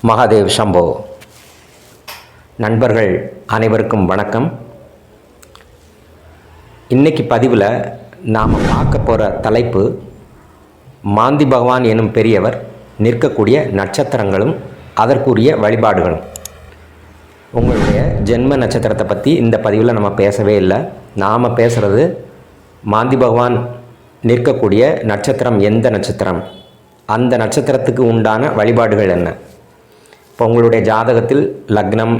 மகாதேவ் சம்போ. நண்பர்கள் அனைவருக்கும் வணக்கம். இன்னைக்கு பதிவில் நாம் பார்க்க போகிற தலைப்பு மாந்தி பகவான் எனும் பெரியவர் நிற்கக்கூடிய நட்சத்திரங்களும் அதற்குரிய வழிபாடுகளும். உங்களுடைய ஜென்ம நட்சத்திரத்தை பற்றி இந்த பதிவில் நம்ம பேசவே இல்லை. நாம் பேசுகிறது மாந்தி பகவான் நிற்கக்கூடிய நட்சத்திரம் எந்த நட்சத்திரம், அந்த நட்சத்திரத்துக்கு உண்டான வழிபாடுகள் என்ன. இப்போ உங்களுடைய ஜாதகத்தில் லக்னம்,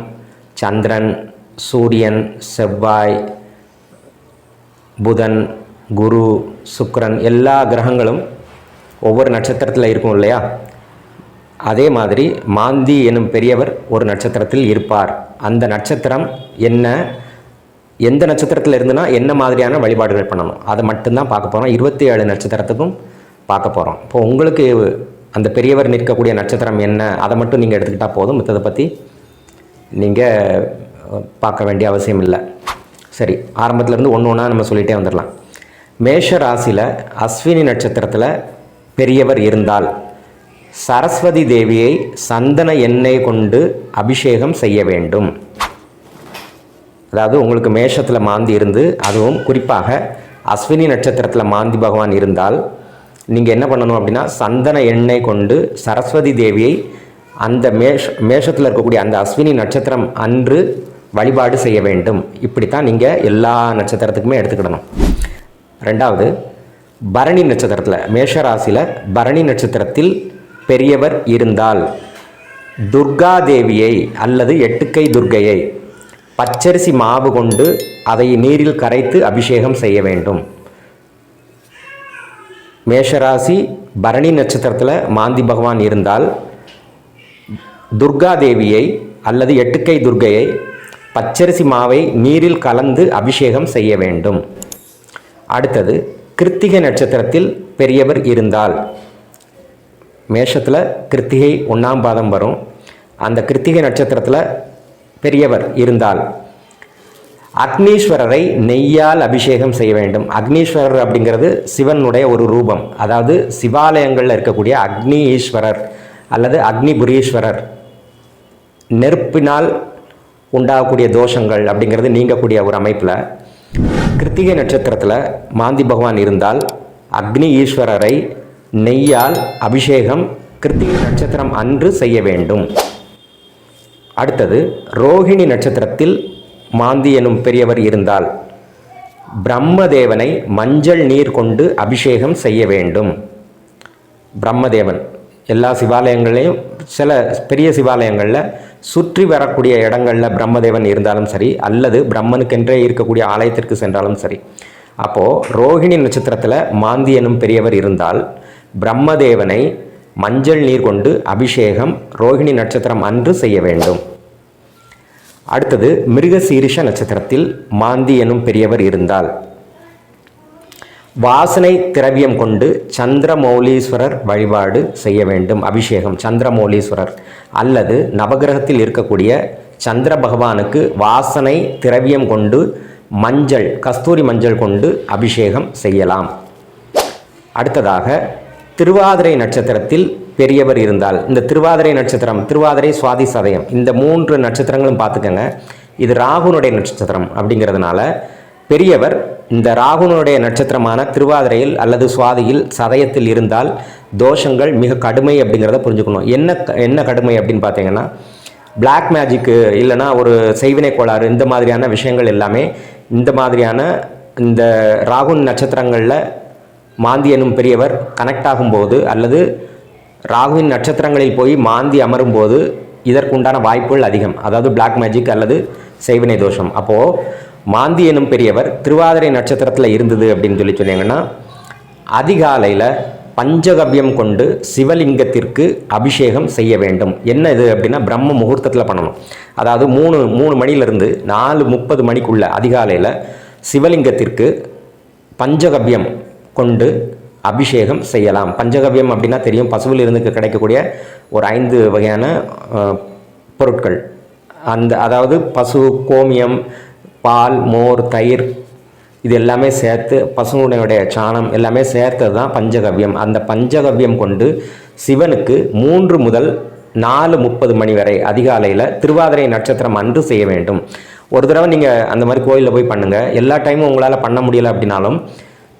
சந்திரன், சூரியன், செவ்வாய், புதன், குரு, சுக்கிரன் எல்லா கிரகங்களும் ஒவ்வொரு நட்சத்திரத்தில் இருக்கும் இல்லையா? அதே மாதிரி மாந்தி எனும் பெரியவர் ஒரு நட்சத்திரத்தில் இருப்பார். அந்த நட்சத்திரம் என்ன, எந்த நட்சத்திரத்தில் இருந்துன்னா என்ன மாதிரியான வழிபாடுகள் பண்ணணும், அதை மட்டும்தான் பார்க்க போகிறோம். 27 நட்சத்திரத்துக்கும் பார்க்க போகிறோம். இப்போ உங்களுக்கு அந்த பெரியவர் நிற்கக்கூடிய நட்சத்திரம் என்ன, அதை மட்டும் நீங்கள் எடுத்துக்கிட்டால் போதும். மற்றதை பற்றி நீங்கள் பார்க்க வேண்டிய அவசியம் இல்லை. சரி, ஆரம்பத்துலேருந்து ஒன்று ஒன்றா நம்ம சொல்லிகிட்டே வந்துடலாம். மேஷ ராசியில் அஸ்வினி நட்சத்திரத்தில் பெரியவர் இருந்தால் சரஸ்வதி தேவியை சந்தன எண்ணெய் கொண்டு அபிஷேகம் செய்ய வேண்டும். அதாவது உங்களுக்கு மேஷத்தில் மாந்தி இருந்து, அதுவும் குறிப்பாக அஸ்வினி நட்சத்திரத்தில் மாந்தி பகவான் இருந்தால் நீங்கள் என்ன பண்ணணும் அப்படின்னா, சந்தன எண்ணெய் கொண்டு சரஸ்வதி தேவியை அந்த மேஷத்தில் இருக்கக்கூடிய அந்த அஸ்வினி நட்சத்திரம் அன்று வழிபாடு செய்ய வேண்டும். இப்படித்தான் நீங்கள் எல்லா நட்சத்திரத்துக்குமே எடுத்துக்கிடணும். ரெண்டாவது, பரணி நட்சத்திரத்தில், மேஷ ராசியில் பரணி நட்சத்திரத்தில் பெரியவர் இருந்தால் துர்கா தேவியை அல்லது எட்டுக்கை துர்க்கையை பச்சரிசி மாவு கொண்டு அதை நீரில் கரைத்து அபிஷேகம் செய்ய வேண்டும். மேஷராசி பரணி நட்சத்திரத்தில் மாந்தி பகவான் இருந்தால் துர்கா தேவியை அல்லது எட்டுக்கை துர்க்கையை பச்சரிசி மாவை நீரில் கலந்து அபிஷேகம் செய்ய வேண்டும். அடுத்தது, கிருத்திகை நட்சத்திரத்தில் பெரியவர் இருந்தால், மேஷத்தில் கிருத்திகை 1ஆம் பாதம் வரும், அந்த கிருத்திகை நட்சத்திரத்தில் பெரியவர் இருந்தால் அக்னீஸ்வரரை நெய்யால் அபிஷேகம் செய்ய வேண்டும். அக்னீஸ்வரர் அப்படிங்கிறது சிவனுடைய ஒரு ரூபம். அதாவது சிவாலயங்களில் இருக்கக்கூடிய அக்னி ஈஸ்வரர் அல்லது அக்னிபுரீஸ்வரர், நெருப்பினால் உண்டாகக்கூடிய தோஷங்கள் அப்படிங்கிறது நீங்கக்கூடிய ஒரு அமைப்பில் கிருத்திகை நட்சத்திரத்தில் மாந்தி பகவான் இருந்தால் அக்னி ஈஸ்வரரை நெய்யால் அபிஷேகம் கிருத்திகை நட்சத்திரம் அன்று செய்ய வேண்டும். அடுத்தது, ரோகிணி நட்சத்திரத்தில் மாந்தி எனும் பெரியவர் இருந்தால் பிரம்மதேவனை மஞ்சள் நீர் கொண்டு அபிஷேகம் செய்ய வேண்டும். பிரம்மதேவன் எல்லா சிவாலயங்களையும், சில பெரிய சிவாலயங்களில் சுற்றி வரக்கூடிய இடங்களில் பிரம்மதேவன் இருந்தாலும் சரி, அல்லது பிரம்மனுக்கென்றே இருக்கக்கூடிய ஆலயத்திற்கு சென்றாலும் சரி, அப்போது ரோகிணி நட்சத்திரத்தில் மாந்தி எனும் பெரியவர் இருந்தால் பிரம்மதேவனை மஞ்சள் நீர் கொண்டு அபிஷேகம் ரோகிணி நட்சத்திரம் அன்று செய்ய வேண்டும். அடுத்தது, மிருகசீரிஷ நட்சத்திரத்தில் மாந்தி எனும் பெரியவர் இருந்தால் வாசனை திரவியம் கொண்டு சந்திரமௌலீஸ்வரர் வழிபாடு செய்ய வேண்டும். அபிஷேகம் சந்திரமௌலீஸ்வரர் அல்லது நவகிரகத்தில் இருக்கக்கூடிய சந்திர பகவானுக்கு வாசனை திரவியம் கொண்டு மஞ்சள், கஸ்தூரி மஞ்சள் கொண்டு அபிஷேகம் செய்யலாம். அடுத்ததாக, திருவாதிரை நட்சத்திரத்தில் பெரியவர் இருந்தால், இந்த திருவாதிரை நட்சத்திரம், திருவாதிரை, சுவாதி, சதயம், இந்த 3 நட்சத்திரங்களும் பார்த்துக்கங்க. இது ராகுனுடைய நட்சத்திரம் அப்படிங்கிறதுனால பெரியவர் இந்த ராகுனுடைய நட்சத்திரமான திருவாதிரையில் அல்லது சுவாதியில், சதயத்தில் இருந்தால் தோஷங்கள் மிக கடுமை அப்படிங்கிறத புரிஞ்சுக்கணும். என்ன கடுமை அப்படின்னு பார்த்தீங்கன்னா, பிளாக் மேஜிக்கு இல்லைனா ஒரு செய்வினை கோளாறு, இந்த மாதிரியான விஷயங்கள் எல்லாமே இந்த மாதிரியான இந்த ராகுன் நட்சத்திரங்களில் மாந்தி எனும் பெரியவர் கனெக்ட் ஆகும்போது அல்லது ராகுவின் நட்சத்திரங்களில் போய் மாந்தி அமரும்போது இதற்குண்டான வாய்ப்புகள் அதிகம். அதாவது பிளாக் மேஜிக் அல்லது செய்வினை தோஷம். அப்போது மாந்தி எனும் பெரியவர் திருவாதிரை நட்சத்திரத்தில் இருந்தது அப்படின்னு சொன்னீங்கன்னா, அதிகாலையில் பஞ்சகவ்யம் கொண்டு சிவலிங்கத்திற்கு அபிஷேகம் செய்ய வேண்டும். என்ன இது அப்படின்னா, பிரம்ம முகூர்த்தத்தில் பண்ணணும். அதாவது 3 மணிலிருந்து 4:30 மணிக்குள்ள அதிகாலையில் சிவலிங்கத்திற்கு பஞ்சகவ்யம் கொண்டு அபிஷேகம் செய்யலாம். பஞ்சகவ்யம் அப்படின்னா தெரியும், பசுவில் இருந்து கிடைக்கக்கூடிய ஒரு 5 வகையான பொருட்கள். அதாவது பசு கோமியம், பால், மோர், தயிர், இது எல்லாமே சேர்த்து, பசுனுடைய சாணம் எல்லாமே சேர்த்தது தான் பஞ்சகவ்யம். அந்த பஞ்சகவ்யம் கொண்டு சிவனுக்கு 3 முதல் 4:30 மணி வரை அதிகாலையில் திருவாதிரை நட்சத்திரம் அன்று செய்ய வேண்டும். ஒரு தடவை நீங்கள் அந்த மாதிரி கோயிலில் போய் பண்ணுங்கள். எல்லா டைமும் உங்களால் பண்ண முடியலை அப்படின்னாலும்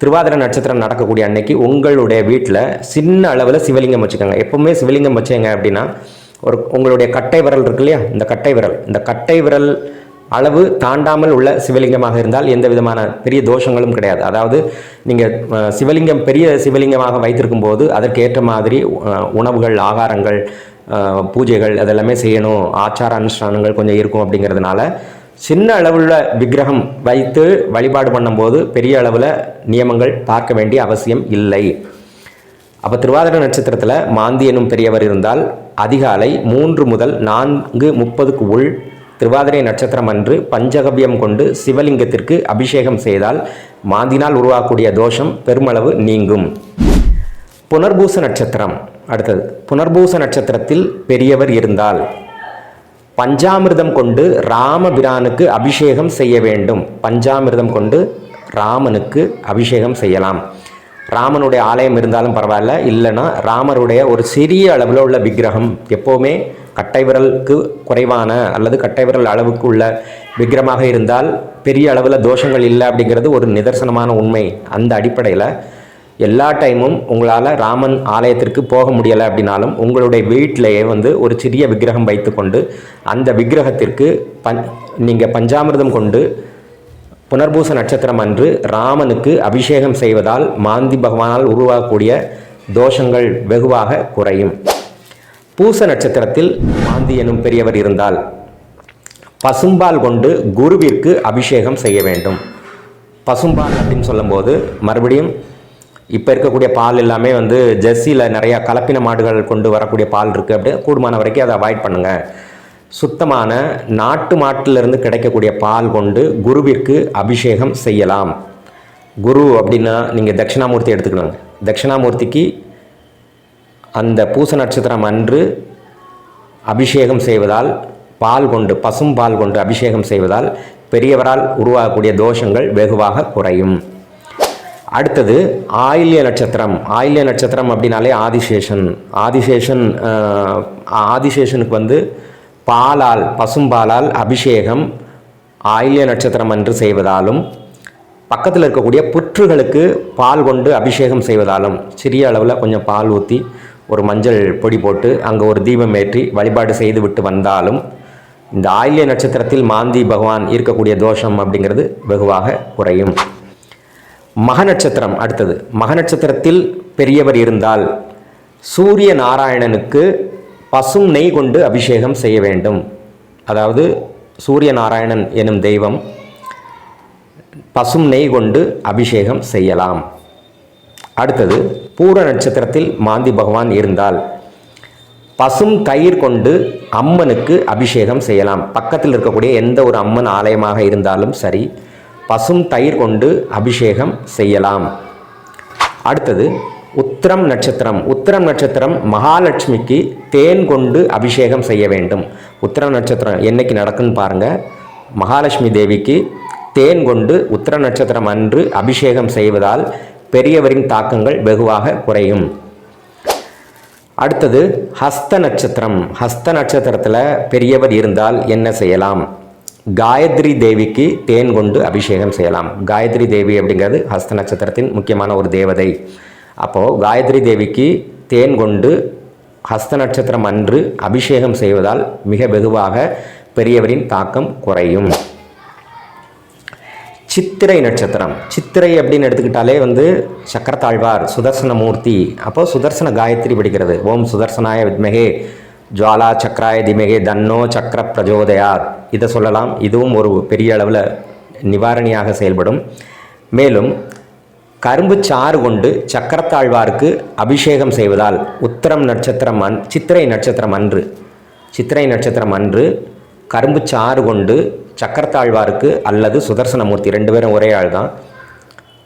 திருவாதிரை நட்சத்திரம் நடக்கக்கூடிய அன்னைக்கு உங்களுடைய வீட்டில் சின்ன அளவில் சிவலிங்கம் வச்சுக்கோங்க. எப்போவுமே சிவலிங்கம் வச்சேங்க அப்படின்னா உங்களுடைய கட்டை விரல் இருக்கு இல்லையா, இந்த கட்டை விரல் அளவு தாண்டாமல் உள்ள சிவலிங்கமாக இருந்தால் எந்த விதமான பெரிய தோஷங்களும் கிடையாது. அதாவது நீங்கள் சிவலிங்கம் பெரிய சிவலிங்கமாக வைத்திருக்கும் போது அதற்கேற்ற மாதிரி உணவுகள், ஆகாரங்கள், பூஜைகள் அதெல்லாமே செய்யணும், ஆச்சார அனுஷ்டானங்கள் கொஞ்சம் இருக்கும். அப்படிங்கிறதுனால சின்ன அளவுள்ள விக்கிரகம் வைத்து வழிபாடு பண்ணும்போது பெரிய அளவில் நியமங்கள் பார்க்க வேண்டிய அவசியம் இல்லை. அப்போ திருவாதிரை நட்சத்திரத்தில் மாந்தி எனும் பெரியவர் இருந்தால் அதிகாலை 3 முதல் 4:30 உள் திருவாதிரை நட்சத்திரம் அன்று பஞ்சகவ்யம் கொண்டு சிவலிங்கத்திற்கு அபிஷேகம் செய்தால் மாந்தினால் உருவாகக்கூடிய தோஷம் பெருமளவு நீங்கும். புனர்பூச நட்சத்திரம். அடுத்தது புனர்பூச நட்சத்திரத்தில் பெரியவர் இருந்தால் பஞ்சாமிர்தம் கொண்டு ராமபிரானுக்கு அபிஷேகம் செய்ய வேண்டும். பஞ்சாமிர்தம் கொண்டு ராமனுக்கு அபிஷேகம் செய்யலாம். ராமனுடைய ஆலயம் இருந்தாலும் பரவாயில்ல, இல்லைன்னா ராமருடைய ஒரு சிறிய அளவில் உள்ள விக்கிரகம், எப்போவுமே கட்டை விரலுக்கு குறைவான அல்லது கட்டை விரல் அளவுக்கு உள்ள விக்கிரமாக இருந்தால் பெரிய அளவில் தோஷங்கள் இல்லை அப்படிங்கிறது ஒரு நிதர்சனமான உண்மை. அந்த அடிப்படையில் எல்லா டைமும் உங்களால் ராமன் ஆலயத்திற்கு போக முடியலை அப்படின்னாலும் உங்களுடைய வீட்டிலேயே ஒரு சிறிய விக்கிரகம் வைத்து கொண்டு அந்த விக்கிரகத்திற்கு நீங்கள் பஞ்சாமிர்தம் கொண்டு புனர்பூச நட்சத்திரம் அன்று ராமனுக்கு அபிஷேகம் செய்வதால் மாந்தி பகவானால் உருவாகக்கூடிய தோஷங்கள் வெகுவாக குறையும். பூச நட்சத்திரத்தில் மாந்தி எனும் பெரியவர் இருந்தால் பசும்பால் கொண்டு குருவிற்கு அபிஷேகம் செய்ய வேண்டும். பசும்பால் அப்படின்னு சொல்லும்போது மறுபடியும் இப்போ இருக்கக்கூடிய பால் எல்லாமே ஜெர்சியில் நிறையா கலப்பின மாடுகள் கொண்டு வரக்கூடிய பால் இருக்குது. அப்படியே கூடுமான வரைக்கும் அதை அவாய்ட் பண்ணுங்கள். சுத்தமான நாட்டு மாட்டிலிருந்து கிடைக்கக்கூடிய பால் கொண்டு குருவிற்கு அபிஷேகம் செய்யலாம். குரு அப்படின்னா நீங்கள் தட்சிணாமூர்த்தி எடுத்துக்கணுங்க. தட்சிணாமூர்த்திக்கு அந்த பூச நட்சத்திரம் அன்று அபிஷேகம் செய்வதால் பசும் பால் கொண்டு அபிஷேகம் செய்வதால் பெரியவரால் உருவாகக்கூடிய தோஷங்கள் வெகுவாக குறையும். அடுத்தது ஆயில்ய நட்சத்திரம். ஆயில்ய நட்சத்திரம் அப்படின்னாலே ஆதிசேஷனுக்கு பசும்பாலால் அபிஷேகம் ஆயில்ய நட்சத்திரம் அன்று செய்வதாலும் பக்கத்தில் இருக்கக்கூடிய புற்றுகளுக்கு பால் கொண்டு அபிஷேகம் செய்வதாலும் சிறிய அளவில் கொஞ்சம் பால் ஊற்றி ஒரு மஞ்சள் பொடி போட்டு அங்கே ஒரு தீபம் ஏற்றி வழிபாடு செய்து விட்டு வந்தாலும் இந்த ஆயில்ய நட்சத்திரத்தில் மாந்தி பகவான் இருக்கக்கூடிய தோஷம் அப்படிங்கிறது வெகுவாக குறையும். மக நட்சத்திரம். அடுத்தது மக நட்சத்திரத்தில் பெரியவர் இருந்தால் சூரிய நாராயணனுக்கு பசும் நெய் கொண்டு அபிஷேகம் செய்ய வேண்டும். அதாவது சூரிய நாராயணன் எனும் தெய்வம் பசும் நெய் கொண்டு அபிஷேகம் செய்யலாம். அடுத்தது பூர நட்சத்திரத்தில் மாந்தி பகவான் இருந்தால் பசும் தயிர் கொண்டு அம்மனுக்கு அபிஷேகம் செய்யலாம். பக்கத்தில் இருக்கக்கூடிய எந்த ஒரு அம்மன் ஆலயமாக இருந்தாலும் சரி, பசும் தயிர் கொண்டு அபிஷேகம் செய்யலாம். அடுத்தது உத்திரம் நட்சத்திரம். உத்திரம் நட்சத்திரம் மகாலட்சுமிக்கு தேன் கொண்டு அபிஷேகம் செய்ய வேண்டும். உத்திரம் நட்சத்திரம் என்னைக்கு நடக்குன்னு பாருங்கள். மகாலட்சுமி தேவிக்கு தேன் கொண்டு உத்திர நட்சத்திரம் அன்று அபிஷேகம் செய்வதால் பெரியவரின் தாக்கங்கள் வெகுவாக குறையும். அடுத்தது ஹஸ்த நட்சத்திரம். ஹஸ்த நட்சத்திரத்தில் பெரியவர் இருந்தால் என்ன செய்யலாம்? காயத்ரி தேவிக்கு தேன் கொண்டு அபிஷேகம் செய்யலாம். காயத்ரி தேவி அப்படிங்கிறது ஹஸ்த நட்சத்திரத்தின் முக்கியமான ஒரு தேவதை. அப்போது காயத்ரி தேவிக்கு தேன் கொண்டு ஹஸ்த நட்சத்திரம் அன்று அபிஷேகம் செய்வதால் மிக வெகுவாக பெரியவரின் தாக்கம் குறையும். சித்திரை நட்சத்திரம். சித்திரை அப்படின்னு எடுத்துக்கிட்டாலே சக்கரத்தாழ்வார், சுதர்சனமூர்த்தி. அப்போது சுதர்சன காயத்ரி படிக்கிறது. ஓம் சுதர்சனாய வித்மகே ஜுவாலா சக்கராய திமகே தன்னோ சக்கர பிரஜோதயாத். இதை சொல்லலாம். இதுவும் ஒரு பெரிய அளவில் நிவாரணியாக செயல்படும். மேலும் கரும்பு சாறு கொண்டு சக்கரத்தாழ்வாருக்கு அபிஷேகம் செய்வதால் உத்திரம் நட்சத்திரம் சித்திரை நட்சத்திரம் அன்று கரும்பு சாறு கொண்டு சக்கரத்தாழ்வாருக்கு அல்லது சுதர்சனமூர்த்தி, 2 பேரும் ஒரே ஆள் தான்,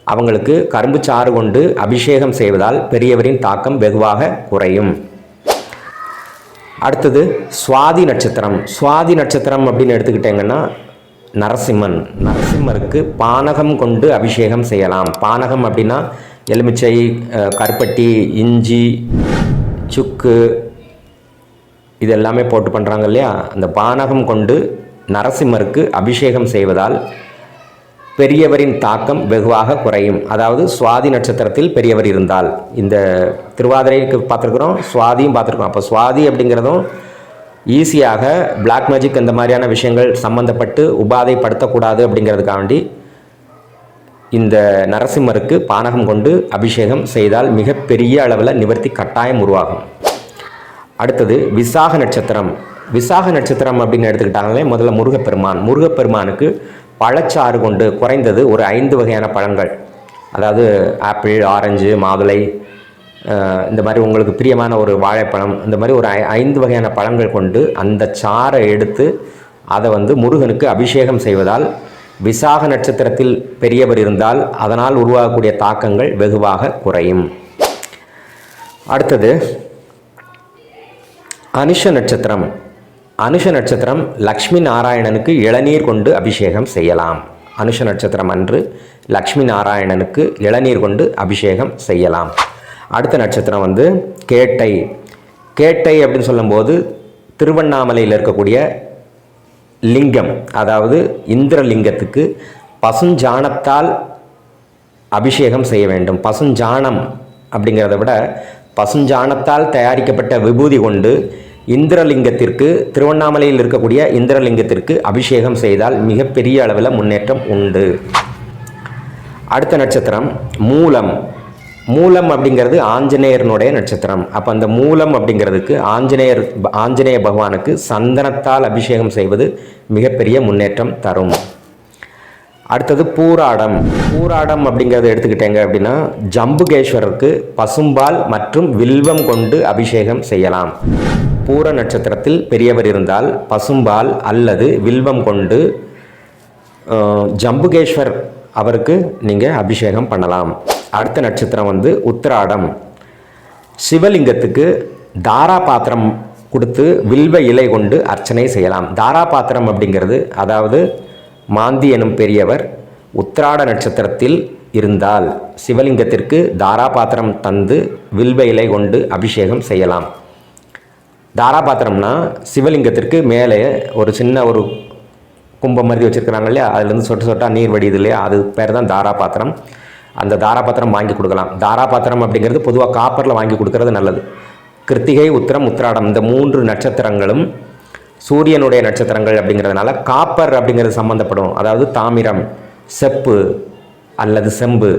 அவங்களுக்கு கரும்பு சாறு கொண்டு அபிஷேகம் செய்வதால் பெரியவரின் தாக்கம் வெகுவாக குறையும். அடுத்தது சுவாதி நட்சத்திரம். சுவாதி நட்சத்திரம் அப்படின்னு எடுத்துக்கிட்டிங்கன்னா நரசிம்மருக்கு பானகம் கொண்டு அபிஷேகம் செய்யலாம். பானகம் அப்படின்னா எலுமிச்சை, கருப்பட்டி, இஞ்சி, சுக்கு இது எல்லாமே போட்டு பண்ணுறாங்க இல்லையா, அந்த பானகம் கொண்டு நரசிம்மருக்கு அபிஷேகம் செய்வதால் பெரியவரின் தாக்கம் வெகுவாக குறையும். அதாவது சுவாதி நட்சத்திரத்தில் பெரியவர் இருந்தால், இந்த திருவாதிரைக்கு பார்த்துருக்குறோம், சுவாதியும் பார்த்துருக்கோம். அப்போ சுவாதி அப்படிங்கிறதும் ஈஸியாக பிளாக் மேஜிக் இந்த மாதிரியான விஷயங்கள் சம்மந்தப்பட்டு உபாதைப்படுத்தக்கூடாது அப்படிங்கிறதுக்காண்டி இந்த நரசிம்மருக்கு பானகம் கொண்டு அபிஷேகம் செய்தால் மிகப்பெரிய அளவில் நிவர்த்தி கட்டாயம் உருவாகும். அடுத்தது விசாக நட்சத்திரம். விசாக நட்சத்திரம் அப்படின்னு எடுத்துக்கிட்டாங்களே, முதல்ல முருகப்பெருமானுக்கு பழச்சாறு கொண்டு குறைந்தது ஒரு 5 வகையான பழங்கள், அதாவது ஆப்பிள், ஆரஞ்சு, மாதுளை, இந்த மாதிரி உங்களுக்கு பிரியமான ஒரு வாழைப்பழம், இந்த மாதிரி ஒரு 5 வகையான பழங்கள் கொண்டு அந்த சாறை எடுத்து அதை முருகனுக்கு அபிஷேகம் செய்வதால் விசாக நட்சத்திரத்தில் பெரியவர் இருந்தால் அதனால் உருவாகக்கூடிய தாக்கங்கள் வெகுவாக குறையும். அடுத்தது அனுஷ நட்சத்திரம். அனுஷ நட்சத்திரம் லக்ஷ்மி நாராயணனுக்கு இளநீர் கொண்டு அபிஷேகம் செய்யலாம். அனுஷ நட்சத்திரம் அன்று லக்ஷ்மி நாராயணனுக்கு இளநீர் கொண்டு அபிஷேகம் செய்யலாம். அடுத்த நட்சத்திரம் கேட்டை. கேட்டை அப்படின்னு சொல்லும்போது திருவண்ணாமலையில் இருக்கக்கூடிய லிங்கம், அதாவது இந்திரலிங்கத்துக்கு பசுஞ்சாணத்தால் அபிஷேகம் செய்ய வேண்டும். பசுஞ்சாணம் அப்படிங்கிறத விட பசுஞ்சாணத்தால் தயாரிக்கப்பட்ட விபூதி கொண்டு இந்திரலிங்கத்திற்கு, திருவண்ணாமலையில் இருக்கக்கூடிய இந்திரலிங்கத்திற்கு அபிஷேகம் செய்தால் மிகப்பெரிய அளவில் முன்னேற்றம் உண்டு. அடுத்த நட்சத்திரம் மூலம். மூலம் அப்படிங்கிறது ஆஞ்சநேயரனுடைய நட்சத்திரம். அப்போ அந்த மூலம் அப்படிங்கிறதுக்கு ஆஞ்சநேய பகவானுக்கு சந்தனத்தால் அபிஷேகம் செய்வது மிகப்பெரிய முன்னேற்றம் தரும். அடுத்தது பூராடம். பூராடம் அப்படிங்கிறத எடுத்துக்கிட்டேங்க அப்படின்னா ஜம்புகேஸ்வரருக்கு பசும்பால் மற்றும் வில்வம் கொண்டு அபிஷேகம் செய்யலாம். பூர நட்சத்திரத்தில் பெரியவர் இருந்தால் பசும்பால் அல்லது வில்வம் கொண்டு ஜம்புகேஸ்வர் அவருக்கு நீங்கள் அபிஷேகம் பண்ணலாம். அடுத்த நட்சத்திரம் உத்திராடம். சிவலிங்கத்துக்கு தாரா பாத்திரம் கொடுத்து வில்வ இலை கொண்டு அர்ச்சனை செய்யலாம். தாரா பாத்திரம் அப்படிங்கிறது, அதாவது மாந்தி எனும் பெரியவர் உத்திராட நட்சத்திரத்தில் இருந்தால் சிவலிங்கத்திற்கு தாராபாத்திரம் தந்து வில்வ இலை கொண்டு அபிஷேகம் செய்யலாம். தாராபாத்திரம்னா சிவலிங்கத்திற்கு மேலே ஒரு சின்ன ஒரு கும்பம் மாதிரி வச்சுருக்கிறாங்க இல்லையா, அதுலேருந்து சொட்டு சொட்டாக நீர் வடியுது இல்லையா, அது பேர் தான் தாராபாத்திரம். அந்த தாராபாத்திரம் வாங்கி கொடுக்கலாம். தாராபாத்திரம் அப்படிங்கிறது பொதுவாக காப்பரில் வாங்கி கொடுக்கறது நல்லது. கிருத்திகை, உத்திரம், உத்திராடம் இந்த 3 நட்சத்திரங்களும் சூரியனுடைய நட்சத்திரங்கள் அப்படிங்கிறதுனால காப்பர் அப்படிங்கிறது சம்மந்தப்படும். அதாவது தாமிரம், செப்பு அல்லது செம்பு,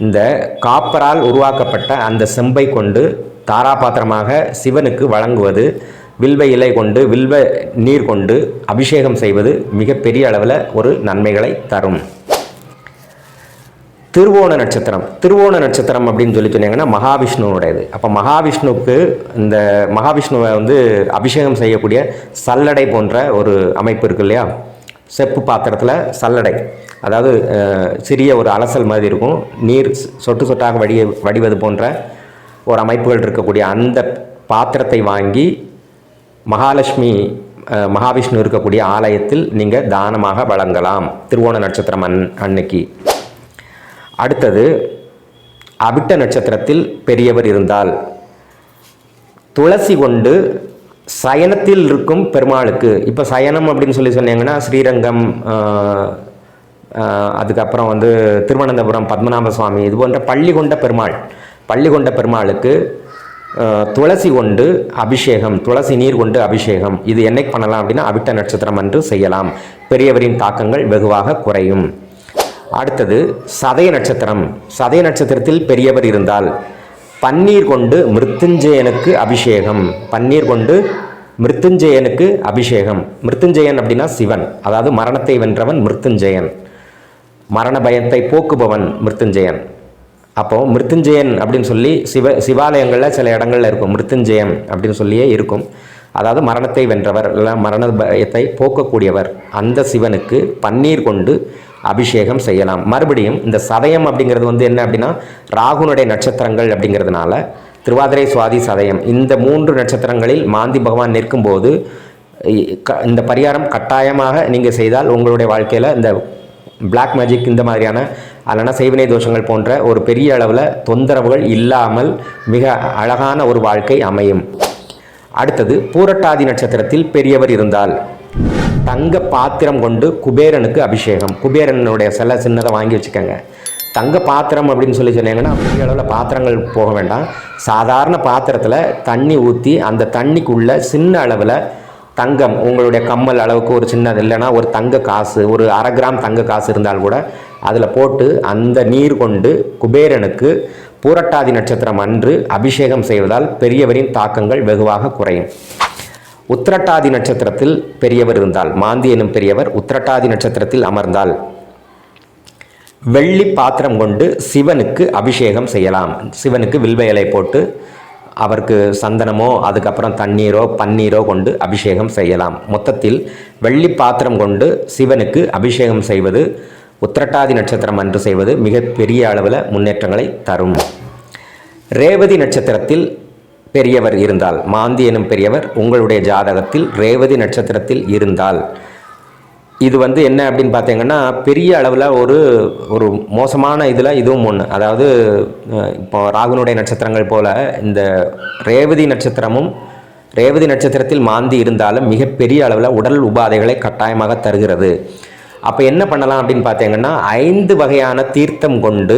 இந்த காப்பரால் உருவாக்கப்பட்ட அந்த செம்பை கொண்டு தாராபாத்திரமாக சிவனுக்கு வழங்குவது, வில்வ இலை கொண்டு வில்வ நீர் கொண்டு அபிஷேகம் செய்வது மிகப்பெரிய அளவில் ஒரு நன்மைகளை தரும். திருவோண நட்சத்திரம். திருவோண நட்சத்திரம் அப்படின்னு சொன்னீங்கன்னா மகாவிஷ்ணுவுடையது. அப்போ மகாவிஷ்ணுவுக்கு இந்த மகாவிஷ்ணுவை அபிஷேகம் செய்யக்கூடிய சல்லடை போன்ற ஒரு அமைப்பு இருக்கு இல்லையா, செப்பு பாத்திரத்தில் சல்லடை, அதாவது சிறிய ஒரு அலசல் மாதிரி இருக்கும், நீர் சொட்டு சொட்டாக வடிவது போன்ற ஒரு அமைப்புகள் இருக்கக்கூடிய அந்த பாத்திரத்தை வாங்கி மகாவிஷ்ணு இருக்கக்கூடிய ஆலயத்தில் நீங்கள் தானமாக வழங்கலாம் திருவோண நட்சத்திரம் அன்னைக்கு. அடுத்தது அவிட்ட நட்சத்திரத்தில் பெரியவர் இருந்தால் துளசி கொண்டு சயனத்தில் இருக்கும் பெருமாளுக்கு, இப்போ சயனம் அப்படின்னு சொன்னீங்கன்னா ஸ்ரீரங்கம், அதுக்கப்புறம் திருவனந்தபுரம் பத்மநாப சுவாமி, இது போன்ற பள்ளி கொண்ட பெருமாளுக்கு துளசி கொண்டு அபிஷேகம், துளசி நீர் கொண்டு அபிஷேகம், இது என்னைக்கு பண்ணலாம் அப்படின்னா அவிட்ட நட்சத்திரம் அன்று செய்யலாம். பெரியவரின் தாக்கங்கள் வெகுவாக குறையும். அடுத்தது சதய நட்சத்திரம். சதய நட்சத்திரத்தில் பெரியவர் இருந்தால் பன்னீர் கொண்டு மிருத்யுஞ்சயனுக்கு அபிஷேகம். பன்னீர் கொண்டு மிருத்யுஞ்சயனுக்கு அபிஷேகம். மிருத்யுஞ்சயன் அப்படின்னா சிவன், அதாவது மரணத்தை வென்றவன் மிருத்யுஞ்சயன், மரண பயத்தை போக்குபவன் மிருத்யுஞ்சயன். அப்போது மிருத்யுஞ்சயன் அப்படின்னு சொல்லி சிவாலயங்களில் சில இடங்களில் இருக்கும், மிருத்யுஞ்சயன் அப்படின்னு சொல்லியே இருக்கும். அதாவது மரணத்தை வென்றவர், இல்லை மரண பயத்தை போக்கக்கூடியவர், அந்த சிவனுக்கு பன்னீர் கொண்டு அபிஷேகம் செய்யலாம். மறுபடியும் இந்த சதயம் அப்படிங்கிறது என்ன அப்படின்னா ராகுனுடைய நட்சத்திரங்கள் அப்படிங்கிறதுனால திருவாதிரை, சுவாதி, சதயம் இந்த 3 நட்சத்திரங்களில் மாந்தி பகவான் நிற்கும்போது இந்த பரிகாரம் கட்டாயமாக நீங்கள் செய்தால் உங்களுடைய வாழ்க்கையில் இந்த பிளாக் மேஜிக் இந்த மாதிரியான அல்லனா செய்வினை தோஷங்கள் போன்ற ஒரு பெரிய அளவில் தொந்தரவுகள் இல்லாமல் மிக அழகான ஒரு வாழ்க்கை அமையும். அடுத்தது பூரட்டாதி நட்சத்திரத்தில் பெரியவர் இருந்தால் தங்க பாத்திரம் கொண்டு குபேரனுக்கு அபிஷேகம். குபேரனுடைய சிலை சின்னதை வாங்கி வச்சுக்கோங்க. தங்க பாத்திரம் அப்படின்னு சொன்னீங்கன்னா பெரிய அளவில் பாத்திரங்கள் போக வேண்டாம். சாதாரண பாத்திரத்தில் தண்ணி ஊற்றி அந்த தண்ணிக்குள்ளே சின்ன அளவில் தங்கம், உங்களுடைய கம்மல் அளவுக்கு ஒரு சின்னது இல்லைன்னா ஒரு தங்க காசு, ஒரு 1/2 கிராம் தங்க காசு இருந்தால் கூட அதில் போட்டு அந்த நீர் கொண்டு குபேரனுக்கு பூரட்டாதி நட்சத்திரம் அன்று அபிஷேகம் செய்வதால் பெரியவரின் தாக்கங்கள் வெகுவாக குறையும். உத்திரட்டாதி நட்சத்திரத்தில் பெரியவர் இருந்தால், மாந்தி எனும் பெரியவர் உத்திரட்டாதி நட்சத்திரத்தில் அமர்ந்தால் வெள்ளி பாத்திரம் கொண்டு சிவனுக்கு அபிஷேகம் செய்யலாம். சிவனுக்கு வில்வ இலை போட்டு அவருக்கு சந்தனமோ அதுக்கப்புறம் தண்ணீரோ பன்னீரோ கொண்டு அபிஷேகம் செய்யலாம். மொத்தத்தில் வெள்ளி பாத்திரம் கொண்டு சிவனுக்கு அபிஷேகம் செய்வது உத்திரட்டாதி நட்சத்திரம் அன்று செய்வது மிக பெரிய அளவில் முன்னேற்றங்களை தரும். ரேவதி நட்சத்திரத்தில் பெரியவர் இருந்தால், மாந்தி எனும் பெரியவர் உங்களுடைய ஜாதகத்தில் ரேவதி நட்சத்திரத்தில் இருந்தால், இது என்ன அப்படின்னு பார்த்தீங்கன்னா பெரிய அளவில் ஒரு மோசமான இதில் இதுவும் ஒன்று. அதாவது இப்போ ராகுனுடைய நட்சத்திரங்கள் போல் இந்த ரேவதி நட்சத்திரத்தில் மாந்தி இருந்தாலும் மிகப்பெரிய அளவில் உடல் உபாதைகளை கட்டாயமாக தருகிறது. அப்போ என்ன பண்ணலாம் அப்படின்னு பார்த்தீங்கன்னா 5 வகையான தீர்த்தம் கொண்டு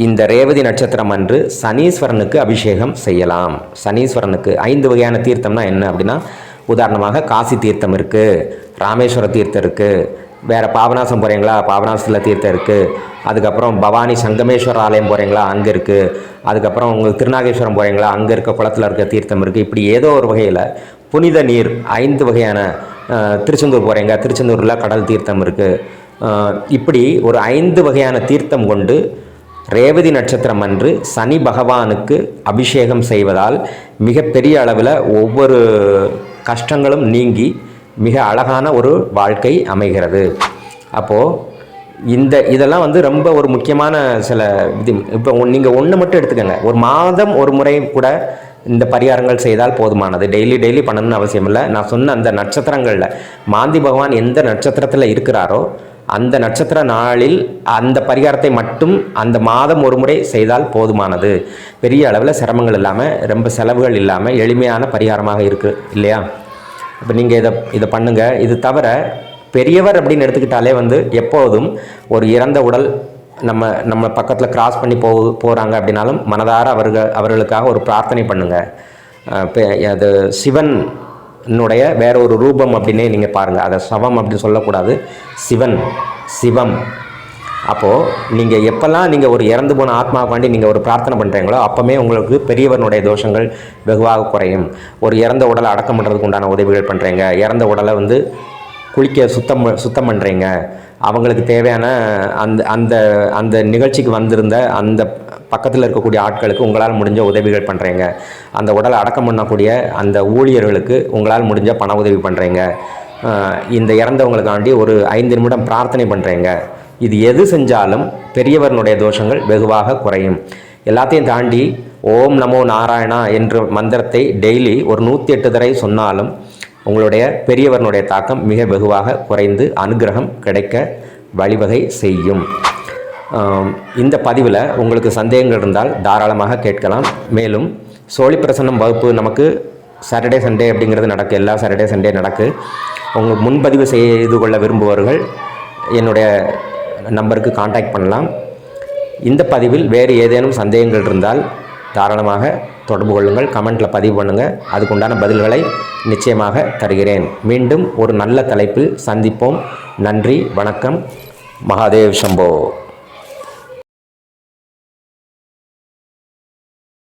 இந்த ரேவதி நட்சத்திரம் அன்று சனீஸ்வரனுக்கு அபிஷேகம் செய்யலாம். சனீஸ்வரனுக்கு 5 வகையான தீர்த்தம்னா என்ன அப்படின்னா, உதாரணமாக காசி தீர்த்தம் இருக்குது, ராமேஸ்வர தீர்த்தம் இருக்குது, வேறு பாபநாசம் போகிறீங்களா பாபநாசத்தில் தீர்த்தம் இருக்குது, அதுக்கப்புறம் பவானி சங்கமேஸ்வர ஆலயம் போகிறீங்களா அங்கே இருக்குது, அதுக்கப்புறம் உங்களுக்கு திருநாகேஸ்வரம் போகிறீங்களா அங்கே இருக்க குளத்தில் இருக்க தீர்த்தம் இருக்குது. இப்படி ஏதோ ஒரு வகையில் புனித நீர் 5 வகையான, திருச்செந்தூர் போகிறீங்க திருச்செந்தூரில் கடல் தீர்த்தம் இருக்குது. இப்படி ஒரு 5 வகையான தீர்த்தம் கொண்டு ரேவதி நட்சத்திரம் அன்று சனி பகவானுக்கு அபிஷேகம் செய்வதால் மிகப்பெரிய அளவில் ஒவ்வொரு கஷ்டங்களும் நீங்கி மிக அழகான ஒரு வாழ்க்கை அமைகிறது. அப்போது இதெல்லாம் ரொம்ப ஒரு முக்கியமான சில இது. இப்போ நீங்கள் ஒன்று மட்டும் எடுத்துக்கோங்க, ஒரு மாதம் ஒரு முறை கூட இந்த பரிகாரங்கள் செய்தால் போதுமானது. டெய்லி பண்ணணும்னு அவசியம் இல்லை. நான் சொன்ன அந்த நட்சத்திரங்களில் மாந்தி பகவான் எந்த நட்சத்திரத்தில் இருக்கிறாரோ அந்த நட்சத்திர நாளில் அந்த பரிகாரத்தை மட்டும் அந்த மாதம் ஒரு முறை செய்தால் போதுமானது. பெரிய அளவில் சிரமங்கள் இல்லாமல், ரொம்ப செலவுகள் இல்லாமல் எளிமையான பரிகாரமாக இருக்குது இல்லையா? இப்போ நீங்கள் இதை பண்ணுங்கள். இது தவிர பெரியவர் அப்படின்னு எடுத்துக்கிட்டாலே எப்போதும் ஒரு இறந்த உடல் நம்ம பக்கத்தில் கிராஸ் பண்ணி போகிறாங்க அப்படின்னாலும் மனதார அவர்களுக்காக ஒரு பிரார்த்தனை பண்ணுங்கள். அது சிவனுடைய வேற ஒரு ரூபம் அப்படின்னே நீங்கள் பாருங்கள். அதை சவம் அப்படின்னு சொல்லக்கூடாது, சிவம். அப்போது நீங்கள் எப்போல்லாம் நீங்கள் ஒரு இறந்து போன ஆத்மாவுக்காண்டி நீங்கள் ஒரு பிரார்த்தனை பண்ணுறீங்களோ அப்போமே உங்களுக்கு பெரியவனுடைய தோஷங்கள் வெகுவாக குறையும். ஒரு இறந்த உடலை அடக்கம் பண்ணுறதுக்கு உண்டான உதவிகள் பண்ணுறீங்க, இறந்த உடலை குளிக்க சுத்தம் பண்ணுறீங்க, அவங்களுக்கு தேவையான அந்த நிகழ்ச்சிக்கு வந்திருந்த அந்த பக்கத்தில் இருக்கக்கூடிய ஆட்களுக்கு உங்களால் முடிஞ்ச உதவிகள் பண்ணுறீங்க, அந்த உடலை அடக்கம் பண்ணக்கூடிய அந்த ஊழியர்களுக்கு உங்களால் முடிஞ்ச பண உதவி பண்ணுறீங்க, இந்த இறந்தவங்களுக்காண்டி ஒரு 5 நிமிடம் பிரார்த்தனை பண்ணுறீங்க. இது எது செஞ்சாலும் பெரியவனுடைய தோஷங்கள் வெகுவாக குறையும். எல்லாத்தையும் தாண்டி ஓம் நமோ நாராயணா என்ற மந்திரத்தை டெய்லி ஒரு 108 தடவை சொன்னாலும் உங்களுடைய பெரியவனுடைய தாக்கம் மிக வெகுவாக குறைந்து அனுகிரகம் கிடைக்க வழிவகை செய்யும். இந்த பதிவில் உங்களுக்கு சந்தேகங்கள் இருந்தால் தாராளமாக கேட்கலாம். மேலும் சோழி பிரசன்னம் வகுப்பு நமக்கு சாட்டர்டே சண்டே அப்படிங்கிறது நடக்கு, எல்லா சாட்டர்டே சண்டே நடக்கு. உங்கள் முன்பதிவு செய்து கொள்ள விரும்புபவர்கள் என்னுடைய நம்பருக்கு காண்டாக்ட் பண்ணலாம். இந்த பதிவில் வேறு ஏதேனும் சந்தேகங்கள் இருந்தால் தாராளமாக தொடர்பு கொள்ளுங்கள், கமெண்ட்டில் பதிவு பண்ணுங்கள். அதுக்குண்டான பதில்களை நிச்சயமாக தருகிறேன். மீண்டும் ஒரு நல்ல தலைப்பில் சந்திப்போம். நன்றி, வணக்கம். மகாதேவ் சம்போ.